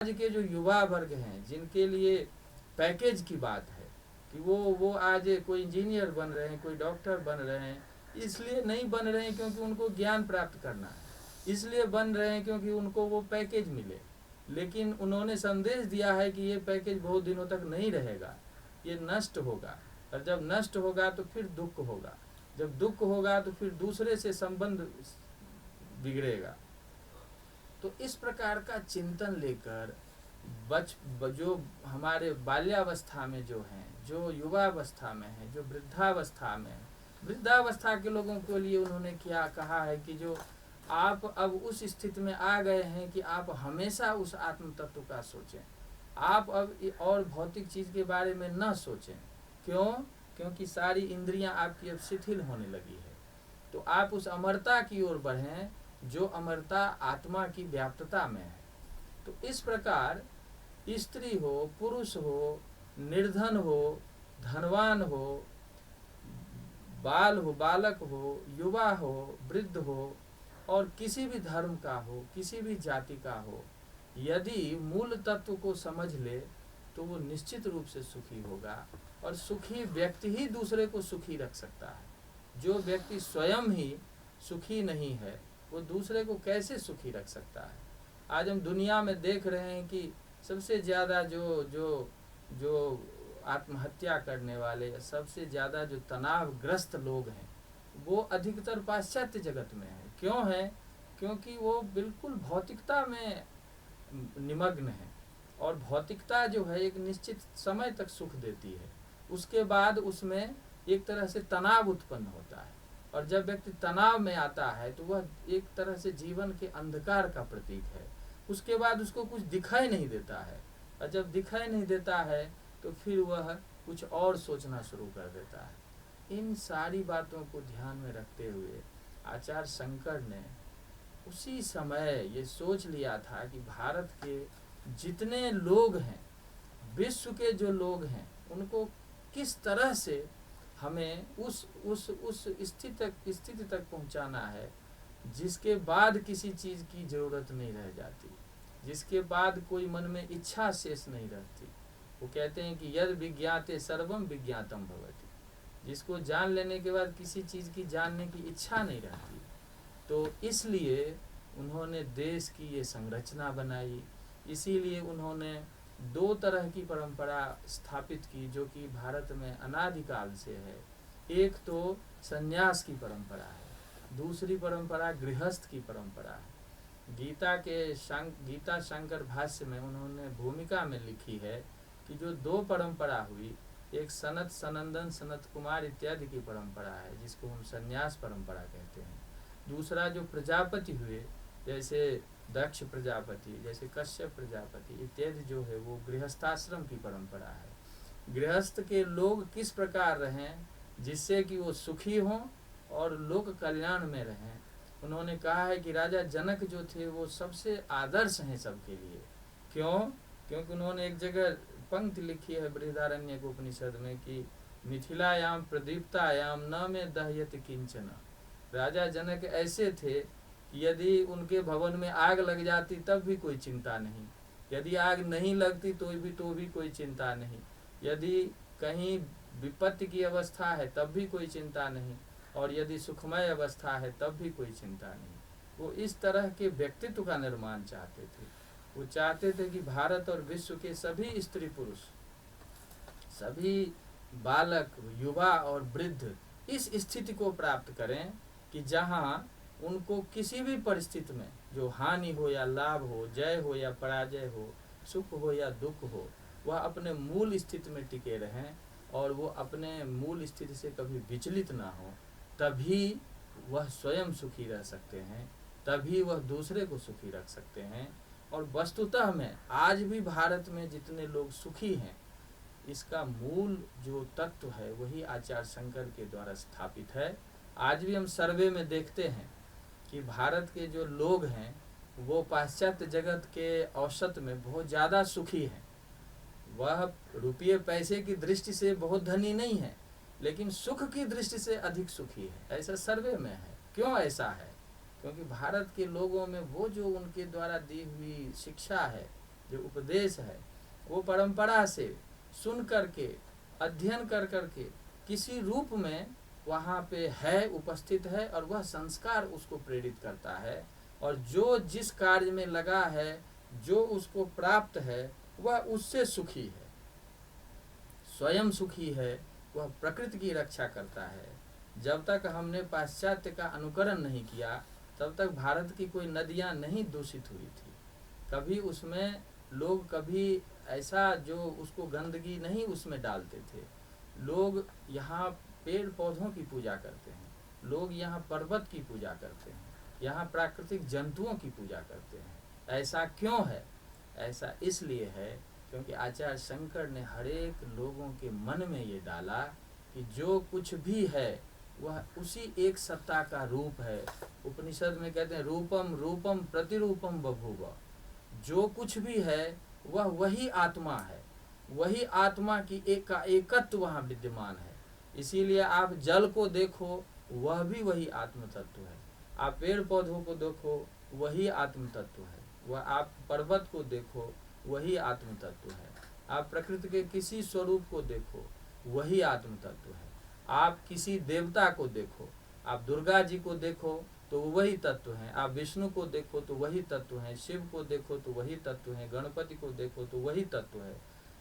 आज के जो युवा वर्ग हैं जिनके लिए पैकेज की बात है कि वो आज कोई इंजीनियर बन रहे हैं, कोई डॉक्टर बन रहे हैं, इसलिए नहीं बन रहे हैं क्योंकि उनको ज्ञान प्राप्त करना है, इसलिए बन रहे हैं क्योंकि उनको वो पैकेज मिले। लेकिन उन्होंने संदेश दिया है कि ये पैकेज बहुत दिनों तक नहीं रहेगा, ये नष्ट होगा, और जब नष्ट होगा तो फिर दुख होगा, जब दुख होगा तो फिर दूसरे से संबंध बिगड़ेगा। तो इस प्रकार का चिंतन लेकर जो हमारे बाल्यावस्था में जो हैं, जो युवावस्था में है, जो वृद्धावस्था में है, वृद्धावस्था के लोगों के लिए उन्होंने क्या कहा है कि जो आप अब उस स्थिति में आ गए हैं कि आप हमेशा उस आत्म तत्व का सोचें, आप अब और भौतिक चीज़ के बारे में न सोचें। क्यों? क्योंकि सारी इंद्रियां आपकी अब शिथिल होने लगी है। तो आप उस अमरता की ओर बढ़ें जो अमरता आत्मा की व्याप्तता में है। तो इस प्रकार स्त्री हो, पुरुष हो, निर्धन हो, धनवान हो, बाल हो, बालक हो, युवा हो, वृद्ध हो, और किसी भी धर्म का हो, किसी भी जाति का हो, यदि मूल तत्व को समझ ले तो वो निश्चित रूप से सुखी होगा। और सुखी व्यक्ति ही दूसरे को सुखी रख सकता है। जो व्यक्ति स्वयं ही सुखी नहीं है वो दूसरे को कैसे सुखी रख सकता है? आज हम दुनिया में देख रहे हैं कि सबसे ज़्यादा जो जो जो आत्महत्या करने वाले, सबसे ज़्यादा जो तनावग्रस्त लोग हैं वो अधिकतर पाश्चात्य जगत में हैं। क्यों है? क्योंकि वो बिल्कुल भौतिकता में निमग्न है, और भौतिकता जो है एक निश्चित समय तक सुख देती है, उसके बाद उसमें एक तरह से तनाव उत्पन्न होता है, और जब व्यक्ति तनाव में आता है तो वह एक तरह से जीवन के अंधकार का प्रतीक है। उसके बाद उसको कुछ दिखाई नहीं देता है, और जब दिखाई नहीं देता है तो फिर वह कुछ और सोचना शुरू कर देता है। इन सारी बातों को ध्यान में रखते हुए आचार्य शंकर ने उसी समय ये सोच लिया था कि भारत के जितने लोग हैं, विश्व के जो लोग हैं, उनको किस तरह से हमें उस स्थिति तक पहुंचाना है जिसके बाद किसी चीज़ की ज़रूरत नहीं रह जाती, जिसके बाद कोई मन में इच्छा शेष नहीं रहती। वो कहते हैं कि यद विज्ञाते सर्वम विज्ञातम भवति, जिसको जान लेने के बाद किसी चीज़ की जानने की इच्छा नहीं रहती। तो इसलिए उन्होंने देश की ये संरचना बनाई, इसीलिए उन्होंने दो तरह की परंपरा स्थापित की जो कि भारत में अनादिकाल से है। एक तो संन्यास की परंपरा है, दूसरी परंपरा गृहस्थ की परंपरा है। गीता शंकर भाष्य में उन्होंने भूमिका में लिखी है कि जो दो परंपरा हुई, एक सनत सनंदन सनत कुमार इत्यादि की परंपरा है जिसको हम संन्यास परंपरा कहते हैं। दूसरा जो प्रजापति हुए, जैसे दक्ष प्रजापति, जैसे कश्यप प्रजापति इत्यादि, जो है वो गृहस्थाश्रम की परंपरा है। गृहस्थ के लोग किस प्रकार रहें जिससे कि वो सुखी हों और लोक कल्याण में रहें। उन्होंने कहा है कि राजा जनक जो थे वो सबसे आदर्श हैं सबके लिए। क्यों? क्योंकि उन्होंने एक जगह पंक्ति लिखी है बृहदारण्यक उपनिषद में कि मिथिलायाम प्रदीप्तायाम न में दह्यत किंचन। राजा जनक ऐसे थे कि यदि उनके भवन में आग लग जाती तब भी कोई चिंता नहीं, यदि आग नहीं लगती तो भी कोई चिंता नहीं, यदि कहीं विपत्ति की अवस्था है तब भी कोई चिंता नहीं, और यदि सुखमय अवस्था है तब भी कोई चिंता नहीं। वो इस तरह के व्यक्तित्व का निर्माण चाहते थे। वो चाहते थे कि भारत और विश्व के सभी स्त्री पुरुष, सभी बालक, युवा और वृद्ध इस स्थिति को प्राप्त करें कि जहाँ उनको किसी भी परिस्थिति में जो हानि हो या लाभ हो, जय हो या पराजय हो, सुख हो या दुख हो, वह अपने मूल स्थिति में टिके रहें और वो अपने मूल स्थिति से कभी विचलित ना हो। तभी वह स्वयं सुखी रह सकते हैं, तभी वह दूसरे को सुखी रख सकते हैं। और वस्तुतः में आज भी भारत में जितने लोग सुखी हैं, इसका मूल जो तत्व है वही आचार्य शंकर के द्वारा स्थापित है। आज भी हम सर्वे में देखते हैं कि भारत के जो लोग हैं वो पाश्चात्य जगत के औसत में बहुत ज़्यादा सुखी हैं। वह रुपये पैसे की दृष्टि से बहुत धनी नहीं है, लेकिन सुख की दृष्टि से अधिक सुखी है, ऐसा सर्वे में है। क्यों ऐसा है? क्योंकि भारत के लोगों में वो जो उनके द्वारा दी हुई शिक्षा है, जो उपदेश है वो परंपरा से सुन करके, अध्ययन कर करके किसी रूप में वहाँ पे है, उपस्थित है, और वह संस्कार उसको प्रेरित करता है। और जो जिस कार्य में लगा है, जो उसको प्राप्त है, वह उससे सुखी है, स्वयं सुखी है, वह प्रकृति की रक्षा करता है। जब तक हमने पाश्चात्य का अनुकरण नहीं किया, तब तक भारत की कोई नदियाँ नहीं दूषित हुई थी। कभी उसमें लोग कभी ऐसा जो उसको गंदगी नहीं उसमें डालते थे। लोग यहाँ पेड़ पौधों की पूजा करते हैं, लोग यहाँ पर्वत की पूजा करते हैं, यहाँ प्राकृतिक जंतुओं की पूजा करते हैं। ऐसा क्यों है? ऐसा इसलिए है क्योंकि आचार्य शंकर ने हरेक लोगों के मन में ये डाला कि जो कुछ भी है वह उसी एक सत्ता का रूप है। उपनिषद में कहते हैं रूपम रूपम प्रतिरूपम बभूव। जो कुछ भी है वह वही आत्मा है, वही आत्मा की एकत्व वहाँ विद्यमान है। इसीलिए आप जल को देखो, वह भी वही आत्म तत्व है। आप पेड़ पौधों को देखो, वही आत्म तत्व है। वह आप पर्वत को देखो, वही आत्म तत्व है। आप प्रकृति के किसी स्वरूप को देखो, वही आत्म तत्व है। आप किसी देवता को देखो, आप दुर्गा जी को देखो तो वही तत्व है, आप विष्णु को देखो तो वही तत्व है, शिव को देखो तो वही तत्व है, गणपति को देखो तो वही तत्व है।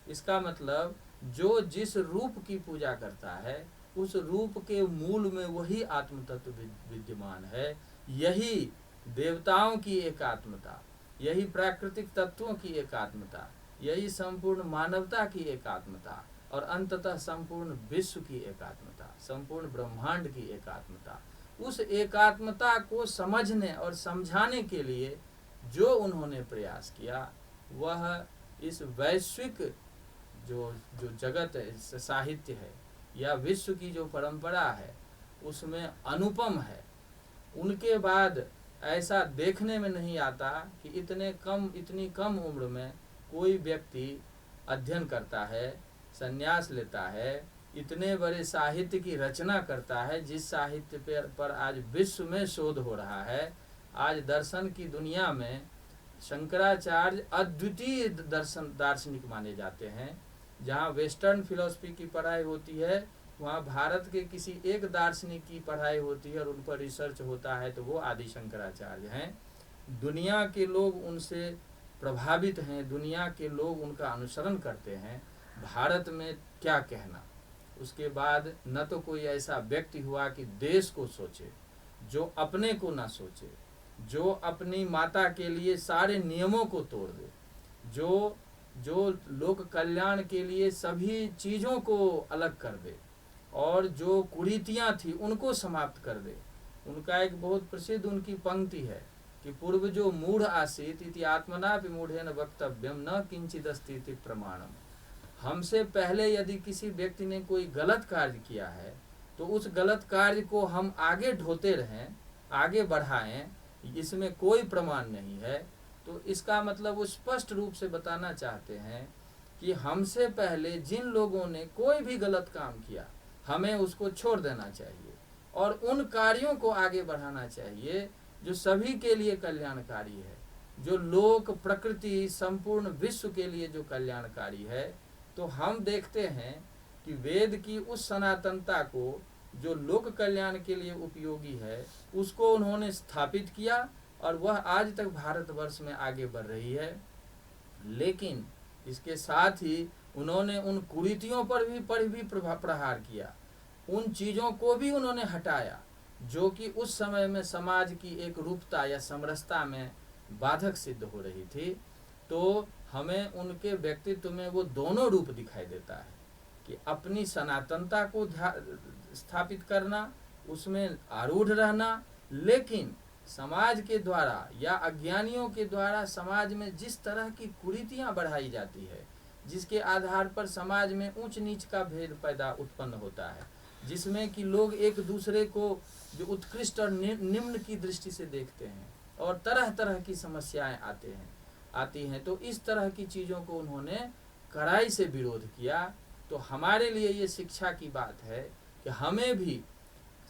इसका मतलब जो जिस रूप की पूजा करता है, उस रूप के मूल में वही आत्म तत्व विद्यमान है। यही देवताओं की एकात्मता, यही प्राकृतिक तत्वों की एकात्मता, यही संपूर्ण मानवता की एकात्मता, और अंततः संपूर्ण विश्व की एकात्मता, संपूर्ण ब्रह्मांड की एकात्मता। उस एकात्मता को समझने और समझाने के लिए जो उन्होंने प्रयास किया, वह इस वैश्विक जो जगत है, साहित्य है, या विश्व की जो परंपरा है, उसमें अनुपम है। उनके बाद ऐसा देखने में नहीं आता कि इतनी कम उम्र में कोई व्यक्ति अध्ययन करता है, संन्यास लेता है, इतने बड़े साहित्य की रचना करता है, जिस साहित्य पर आज विश्व में शोध हो रहा है। आज दर्शन की दुनिया में शंकराचार्य अद्वितीय दार्शनिक माने जाते हैं। जहाँ वेस्टर्न फिलॉसफी की पढ़ाई होती है, वहाँ भारत के किसी एक दार्शनिक की पढ़ाई होती है और उन पर रिसर्च होता है, तो वो आदि शंकराचार्य हैं। दुनिया के लोग उनसे प्रभावित हैं, दुनिया के लोग उनका अनुसरण करते हैं। भारत में क्या कहना। उसके बाद न तो कोई ऐसा व्यक्ति हुआ कि देश को सोचे, जो अपने को ना सोचे, जो अपनी माता के लिए सारे नियमों को तोड़ दे, जो लोक कल्याण के लिए सभी चीज़ों को अलग कर दे, और जो कुरीतियाँ थी उनको समाप्त कर दे। उनका एक बहुत प्रसिद्ध उनकी पंक्ति है कि पूर्व जो मूढ़ आसीत इति आत्मना विमूढ़ेन वक्तव्यम न किंचिदस्ति इति प्रमाणम। हमसे पहले यदि किसी व्यक्ति ने कोई गलत कार्य किया है, तो उस गलत कार्य को हम आगे ढोते रहें, आगे बढ़ाएं, इसमें कोई प्रमाण नहीं है। तो इसका मतलब वो स्पष्ट रूप से बताना चाहते हैं कि हमसे पहले जिन लोगों ने कोई भी गलत काम किया, हमें उसको छोड़ देना चाहिए और उन कार्यों को आगे बढ़ाना चाहिए जो सभी के लिए कल्याणकारी है, जो लोक प्रकृति संपूर्ण विश्व के लिए जो कल्याणकारी है। तो हम देखते हैं कि वेद की उस सनातनता को जो लोक कल्याण के लिए उपयोगी है, उसको उन्होंने स्थापित किया और वह आज तक भारतवर्ष में आगे बढ़ रही है। लेकिन इसके साथ ही उन्होंने उन कुरीतियों पर भी प्रहार किया, उन चीज़ों को भी उन्होंने हटाया जो कि उस समय में समाज की एक रूपता या समरसता में बाधक सिद्ध हो रही थी। तो हमें उनके व्यक्तित्व में वो दोनों रूप दिखाई देता है कि अपनी सनातनता को स्थापित करना, उसमें आरूढ़ रहना, लेकिन समाज के द्वारा या अज्ञानियों के द्वारा समाज में जिस तरह की कुरीतियाँ बढ़ाई जाती है, जिसके आधार पर समाज में ऊंच नीच का भेद पैदा उत्पन्न होता है, जिसमें कि लोग एक दूसरे को जो उत्कृष्ट और निम्न की दृष्टि से देखते हैं और तरह तरह की समस्याएं आती हैं, तो इस तरह की चीज़ों को उन्होंने कड़ाई से विरोध किया। तो हमारे लिए ये शिक्षा की बात है कि हमें भी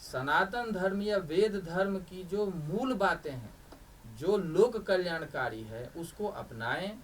सनातन धर्म या वेद धर्म की जो मूल बातें हैं, जो लोक कल्याणकारी है, उसको अपनाएं